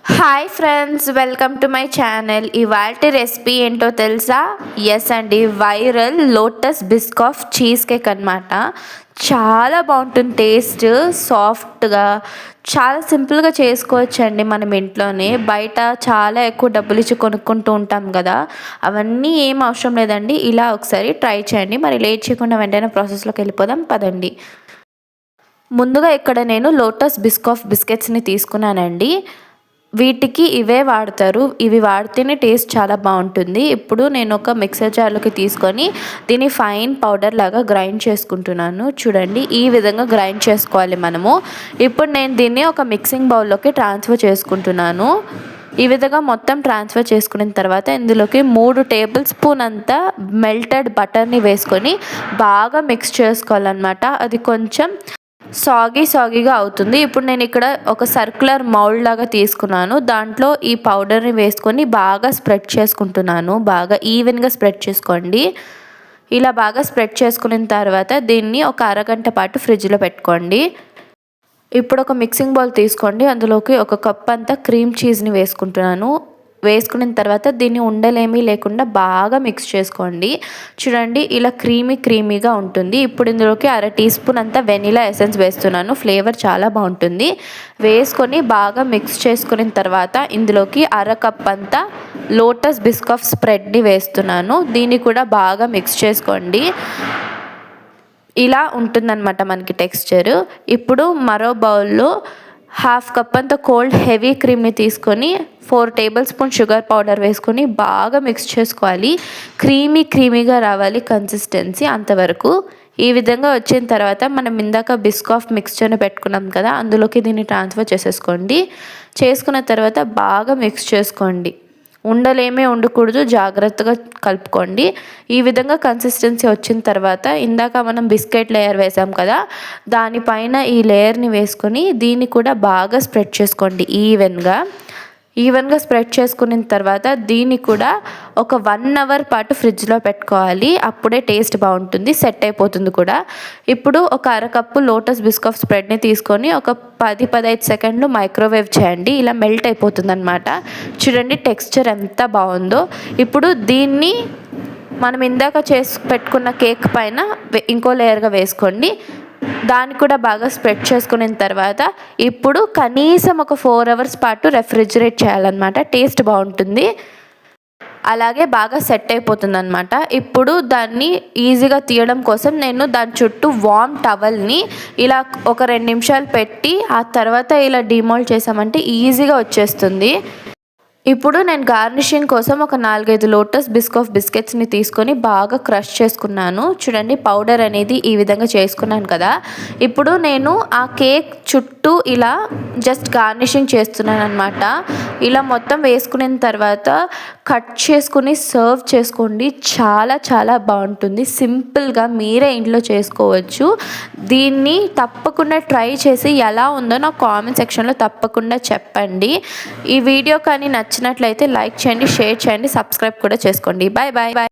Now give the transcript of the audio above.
Hi friends, welcome to my channel. ఇవాల్టి recipe ఏంటో తెలుసా? ఎస్ అండి, viral lotus Biscoff cheese cake అనమాట. చాలా బాగుంటుంది, టేస్ట్ సాఫ్ట్గా, చాలా సింపుల్గా చేసుకోవచ్చు అండి మనం ఇంట్లోనే. బయట చాలా ఎక్కువ డబ్బులు ఇచ్చి కొనుక్కుంటూ ఉంటాం కదా, అవన్నీ ఏం అవసరం లేదండి. ఇలా ఒకసారి ట్రై చేయండి. మరి లేట్ చేయకుండా వెంటనే ప్రాసెస్లోకి వెళ్ళిపోదాం పదండి. ముందుగా ఇక్కడ నేను లోటస్ బిస్కాఫ్ బిస్కెట్స్ని తీసుకున్నానండి. వీటికి ఇవే వాడతారు, ఇవి వాడితేనే టేస్ట్ చాలా బాగుంటుంది. ఇప్పుడు నేను ఒక మిక్సర్ జార్లోకి తీసుకొని దీన్ని ఫైన్ పౌడర్ లాగా గ్రైండ్ చేసుకుంటున్నాను. చూడండి, ఈ విధంగా గ్రైండ్ చేసుకోవాలి మనము. ఇప్పుడు నేను దీన్ని ఒక మిక్సింగ్ బౌల్లోకి ట్రాన్స్ఫర్ చేసుకుంటున్నాను. ఈ విధంగా మొత్తం ట్రాన్స్ఫర్ చేసుకున్న తర్వాత ఇందులోకి 3 టేబుల్ స్పూన్ అంతా మెల్టెడ్ బటర్ని వేసుకొని బాగా మిక్స్ చేసుకోవాలన్నమాట. అది కొంచెం సాగీగా అవుతుంది. ఇప్పుడు నేను ఇక్కడ ఒక సర్క్యులర్ మౌల్డ్ లాగా తీసుకున్నాను. దాంట్లో ఈ పౌడర్ని వేసుకొని బాగా స్ప్రెడ్ చేసుకుంటున్నాను. బాగా ఈవెన్గా స్ప్రెడ్ చేసుకోండి. ఇలా బాగా స్ప్రెడ్ చేసుకున్న తర్వాత దీన్ని ఒక అరగంట పాటు ఫ్రిడ్జ్లో పెట్టుకోండి. ఇప్పుడు ఒక మిక్సింగ్ బౌల్ తీసుకోండి. అందులోకి ఒక కప్ అంతా క్రీమ్ చీజ్ని వేసుకుంటున్నాను. వేసుకున్న తర్వాత దీన్ని ఉండలేమీ లేకుండా బాగా మిక్స్ చేసుకోండి. చూడండి, ఇలా క్రీమీగా ఉంటుంది. ఇప్పుడు ఇందులోకి 1/2 టీ స్పూన్ అంతా వెనిలా ఎసెన్స్ వేస్తున్నాను. ఫ్లేవర్ చాలా బాగుంటుంది. వేసుకొని బాగా మిక్స్ చేసుకున్న తర్వాత ఇందులోకి 1/2 కప్ అంతా లోటస్ బిస్కాఫ్ స్ప్రెడ్ని వేస్తున్నాను. దీన్ని కూడా బాగా మిక్స్ చేసుకోండి. ఇలా ఉంటుందన్నమాట మనకి టెక్స్చర్. ఇప్పుడు మరో బౌల్లో 1/2 కప్ అంత కోల్డ్ హెవీ క్రీమ్ని తీసుకొని 4 టేబుల్ స్పూన్ షుగర్ పౌడర్ వేసుకొని బాగా మిక్స్ చేసుకోవాలి. క్రీమీగా రావాలి కన్సిస్టెన్సీ అంతవరకు. ఈ విధంగా వచ్చిన తర్వాత మనం ఇందాక బిస్కాఫ్ మిక్స్చర్ని పెట్టుకున్నాం కదా, అందులోకి దీన్ని ట్రాన్స్ఫర్ చేసేసుకోండి. చేసుకున్న తర్వాత బాగా మిక్స్ చేసుకోండి. ఉండలేమే ఉండకూడదు, జాగ్రత్తగా కలుపుకోండి. ఈ విధంగా కన్సిస్టెన్సీ వచ్చిన తర్వాత ఇందాక మనం బిస్కెట్ లేయర్ వేసాం కదా, దానిపైన ఈ లేయర్ని వేసుకొని దీన్ని కూడా బాగా స్ప్రెడ్ చేసుకోండి. ఈవెన్గా స్ప్రెడ్ చేసుకున్న తర్వాత దీన్ని కూడా ఒక 1 అవర్ పాటు ఫ్రిడ్జ్లో పెట్టుకోవాలి. అప్పుడే టేస్ట్ బాగుంటుంది, సెట్ అయిపోతుంది కూడా. ఇప్పుడు ఒక 1/2 కప్పు లోటస్ బిస్కాఫ్ స్ప్రెడ్ని తీసుకొని ఒక 10-15 సెకండ్లు మైక్రోవేవ్ చేయండి. ఇలా మెల్ట్ అయిపోతుంది అనమాట. చూడండి టెక్స్చర్ ఎంత బాగుందో. ఇప్పుడు దీన్ని మనం ఇందాక చేసి పెట్టుకున్న కేక్ పైన ఇంకో లేయర్గా వేసుకోండి. దాన్ని కూడా బాగా స్ప్రెడ్ చేసుకున్న తర్వాత ఇప్పుడు కనీసం ఒక 4 అవర్స్ పాటు రెఫ్రిజిరేట్ చేయాలన్నమాట. టేస్ట్ బాగుంటుంది, అలాగే బాగా సెట్ అయిపోతుంది అనమాట. ఇప్పుడు దాన్ని ఈజీగా తీయడం కోసం నేను దాని చుట్టూ వార్మ్ టవల్ని ఇలా ఒక 2 నిమిషాలు పెట్టి ఆ తర్వాత ఇలా డిమోల్డ్ చేసామంటే ఈజీగా వచ్చేస్తుంది. ఇప్పుడు నేను గార్నిషింగ్ కోసం ఒక 4-5 లోటస్ బిస్కాఫ్ బిస్కెట్స్ని తీసుకొని బాగా క్రష్ చేసుకున్నాను. చూడండి, పౌడర్ అనేది ఈ విధంగా చేసుకున్నాను కదా. ఇప్పుడు నేను ఆ కేక్ చుట్టూ ఇలా జస్ట్ గార్నిషింగ్ చేస్తున్నాను అనమాట. ఇలా మొత్తం వేసుకున్న తర్వాత కట్ చేసుకుని సర్వ్ చేసుకోండి. చాలా బాగుంటుంది. సింపుల్గా మీరే ఇంట్లో చేసుకోవచ్చు. దీన్ని తప్పకుండా ట్రై చేసి ఎలా ఉందో నాకు కామెంట్ సెక్షన్లో తప్పకుండా చెప్పండి. ఈ వీడియో కానీ నచ్చినట్లయితే లైక్ చేయండి, షేర్ చేయండి, సబ్స్క్రైబ్ కూడా చేసుకోండి. బాయ్.